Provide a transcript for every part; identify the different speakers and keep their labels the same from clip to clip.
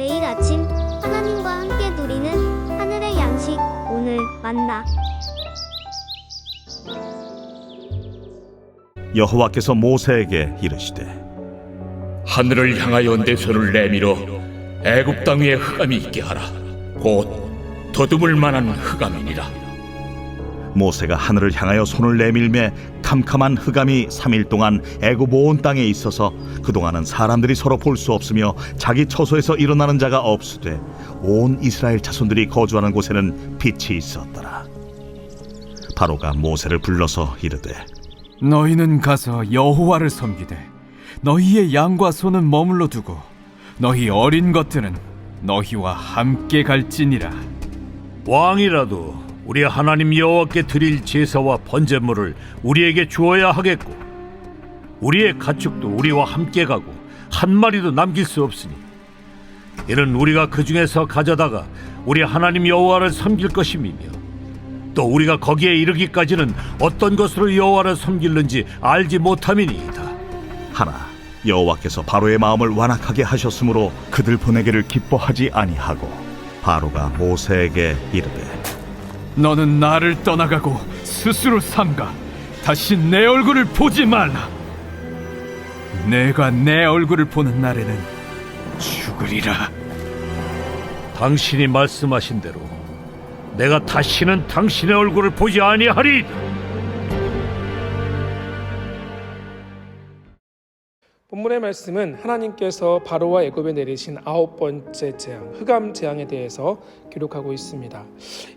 Speaker 1: 매일 아침 하나님과 함께 누리는 하늘의 양식, 오늘 만나.
Speaker 2: 여호와께서 모세에게 이르시되
Speaker 3: 하늘을 향하여 내 손을 내밀어 애굽 땅 위에 흑암이 있게 하라. 곧 더듬을 만한 흑암이니라.
Speaker 2: 모세가 하늘을 향하여 손을 내밀매 캄캄한 흑암이 3일 동안 애굽 온 땅에 있어서 그동안은 사람들이 서로 볼 수 없으며 자기 처소에서 일어나는 자가 없으되 온 이스라엘 자손들이 거주하는 곳에는 빛이 있었더라. 바로가 모세를 불러서 이르되
Speaker 4: 너희는 가서 여호와를 섬기되 너희의 양과 소는 머물러 두고 너희 어린 것들은 너희와 함께 갈지니라.
Speaker 5: 왕이라도 우리 하나님 여호와께 드릴 제사와 번제물을 우리에게 주어야 하겠고 우리의 가축도 우리와 함께 가고 한 마리도 남길 수 없으니 이는 우리가 그 중에서 가져다가 우리 하나님 여호와를 섬길 것임이며 또 우리가 거기에 이르기까지는 어떤 것으로 여호와를 섬길는지 알지 못함이니이다.
Speaker 2: 하나 여호와께서 바로의 마음을 완악하게 하셨으므로 그들 보내기를 기뻐하지 아니하고 바로가 모세에게 이르되
Speaker 4: 너는 나를 떠나가고 스스로 삼가 다시 내 얼굴을 보지 말라. 내가 내 얼굴을 보는 날에는 죽으리라.
Speaker 5: 당신이 말씀하신 대로 내가 다시는 당신의 얼굴을 보지 아니하리이다.
Speaker 6: 본문의 말씀은 하나님께서 바로와 애굽에 내리신 9번째 재앙, 흑암 재앙에 대해서 기록하고 있습니다.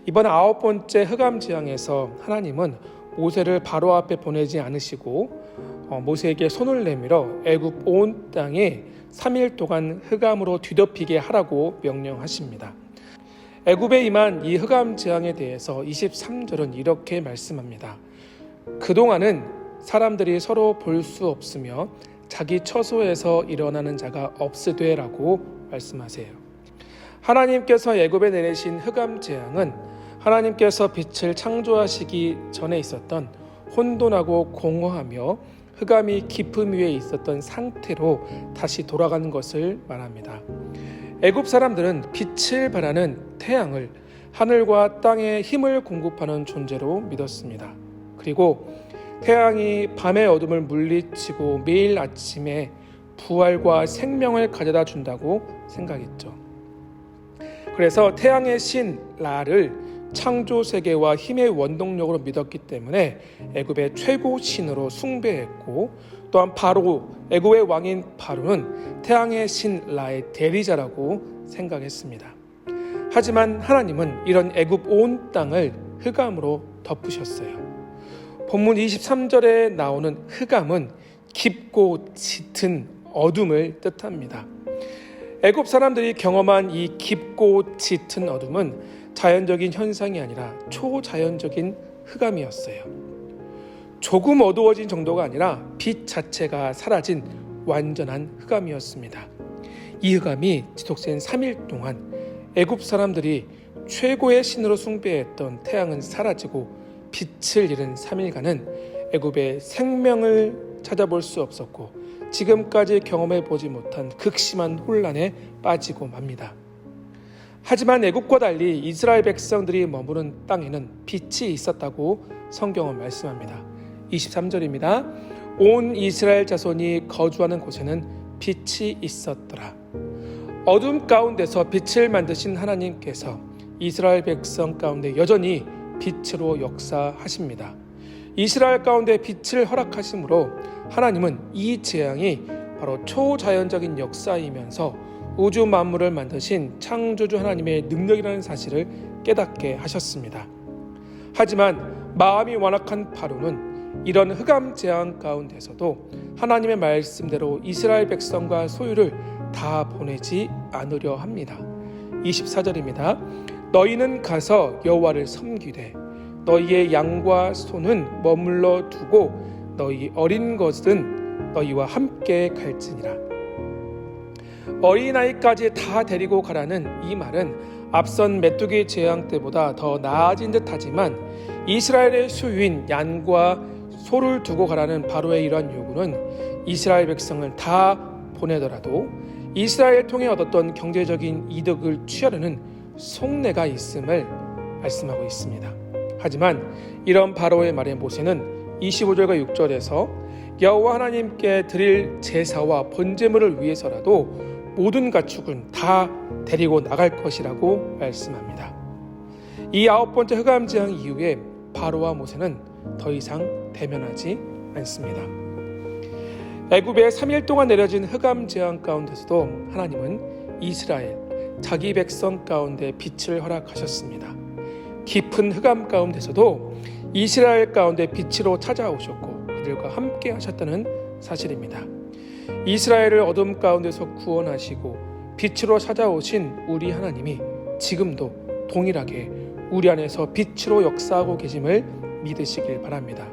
Speaker 6: 이번 9번째 흑암 재앙에서 하나님은 모세를 바로 앞에 보내지 않으시고 모세에게 손을 내밀어 애굽 온 땅에 3일 동안 흑암으로 뒤덮이게 하라고 명령하십니다. 애굽에 임한 이 흑암 재앙에 대해서 23절은 이렇게 말씀합니다. 그동안은 사람들이 서로 볼 수 없으며 자기 처소에서 일어나는 자가 없으되라고 말씀하세요. 하나님께서 애굽에 내리신 흑암 재앙은 하나님께서 빛을 창조하시기 전에 있었던 혼돈하고 공허하며 흑암이 깊음 위에 있었던 상태로 다시 돌아가는 것을 말합니다. 애굽 사람들은 빛을 발하는 태양을 하늘과 땅에 힘을 공급하는 존재로 믿었습니다. 그리고 태양이 밤의 어둠을 물리치고 매일 아침에 부활과 생명을 가져다 준다고 생각했죠. 그래서 태양의 신 라를 창조 세계와 힘의 원동력으로 믿었기 때문에 애굽의 최고 신으로 숭배했고, 또한 바로 애굽의 왕인 바로는 태양의 신 라의 대리자라고 생각했습니다. 하지만 하나님은 이런 애굽 온 땅을 흑암으로 덮으셨어요. 본문 23절에 나오는 흑암은 깊고 짙은 어둠을 뜻합니다. 애굽 사람들이 경험한 이 깊고 짙은 어둠은 자연적인 현상이 아니라 초자연적인 흑암이었어요. 조금 어두워진 정도가 아니라 빛 자체가 사라진 완전한 흑암이었습니다. 이 흑암이 지속된 3일 동안 애굽 사람들이 최고의 신으로 숭배했던 태양은 사라지고 빛을 잃은 3일간은 애굽의 생명을 찾아볼 수 없었고 지금까지 경험해보지 못한 극심한 혼란에 빠지고 맙니다. 하지만 애굽과 달리 이스라엘 백성들이 머무는 땅에는 빛이 있었다고 성경은 말씀합니다. 23절입니다. 온 이스라엘 자손이 거주하는 곳에는 빛이 있었더라. 어둠 가운데서 빛을 만드신 하나님께서 이스라엘 백성 가운데 여전히 빛으로 역사하십니다. 이스라엘 가운데 빛을 허락하심으로 하나님은 이 재앙이 바로 초자연적인 역사이면서 우주 만물을 만드신 창조주 하나님의 능력이라는 사실을 깨닫게 하셨습니다. 하지만 마음이 완악한 바로는 이런 흑암 재앙 가운데서도 하나님의 말씀대로 이스라엘 백성과 소유를 다 보내지 않으려 합니다. 24절입니다. 너희는 가서 여호와를 섬기되 너희의 양과 소는 머물러 두고 너희 어린 것은 너희와 함께 갈지니라. 어린아이까지 다 데리고 가라는 이 말은 앞선 메뚜기 재앙 때보다 더 나아진 듯하지만 이스라엘의 소유인 양과 소를 두고 가라는 바로의 이러한 요구는 이스라엘 백성을 다 보내더라도 이스라엘을 통해 얻었던 경제적인 이득을 취하려는 속내가 있음을 말씀하고 있습니다. 하지만 이런 바로의 말에 모세는 25절과 6절에서 여호와 하나님께 드릴 제사와 번제물을 위해서라도 모든 가축은 다 데리고 나갈 것이라고 말씀합니다. 이 9번째 흑암 재앙 이후에 바로와 모세는 더 이상 대면하지 않습니다. 애굽에 3일 동안 내려진 흑암 재앙 가운데서도 하나님은 이스라엘 자기 백성 가운데 빛을 허락하셨습니다. 깊은 흑암 가운데서도 이스라엘 가운데 빛으로 찾아오셨고 그들과 함께 하셨다는 사실입니다. 이스라엘을 어둠 가운데서 구원하시고 빛으로 찾아오신 우리 하나님이 지금도 동일하게 우리 안에서 빛으로 역사하고 계심을 믿으시길 바랍니다.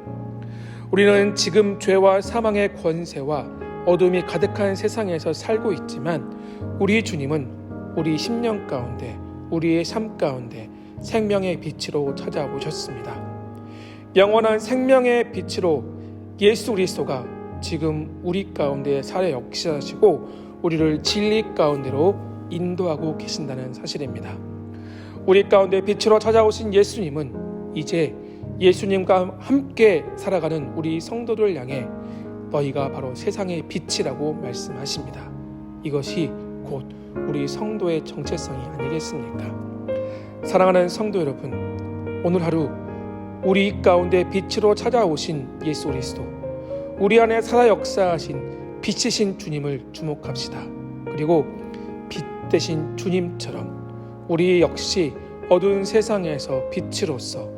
Speaker 6: 우리는 지금 죄와 사망의 권세와 어둠이 가득한 세상에서 살고 있지만 우리 주님은 우리 심령 가운데, 우리의 삶 가운데 생명의 빛으로 찾아오셨습니다. 영원한 생명의 빛으로 예수 그리스도가 지금 우리 가운데 살아 역사하시고 우리를 진리 가운데로 인도하고 계신다는 사실입니다. 우리 가운데 빛으로 찾아오신 예수님은 이제 예수님과 함께 살아가는 우리 성도들 향해 너희가 바로 세상의 빛이라고 말씀하십니다. 이것이 곧 우리 성도의 정체성이 아니겠습니까? 사랑하는 성도 여러분, 오늘 하루 우리 가운데 빛으로 찾아오신 예수 그리스도, 우리 안에 살아 역사하신 빛이신 주님을 주목합시다. 그리고 빛 대신 주님처럼 우리 역시 어두운 세상에서 빛으로서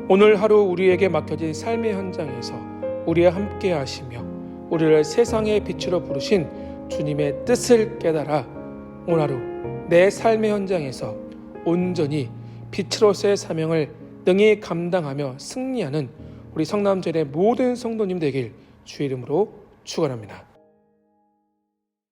Speaker 6: 오늘 하루 우리에게 맡겨진 삶의 현장에서 우리와 함께 하시며 우리를 세상의 빛으로 부르신 주님의 뜻을 깨달아 오늘 하루 내 삶의 현장에서 온전히 빛으로서의 사명을 능히 감당하며 승리하는 우리 성남절의 모든 성도님 되길 주의 이름으로 축원합니다.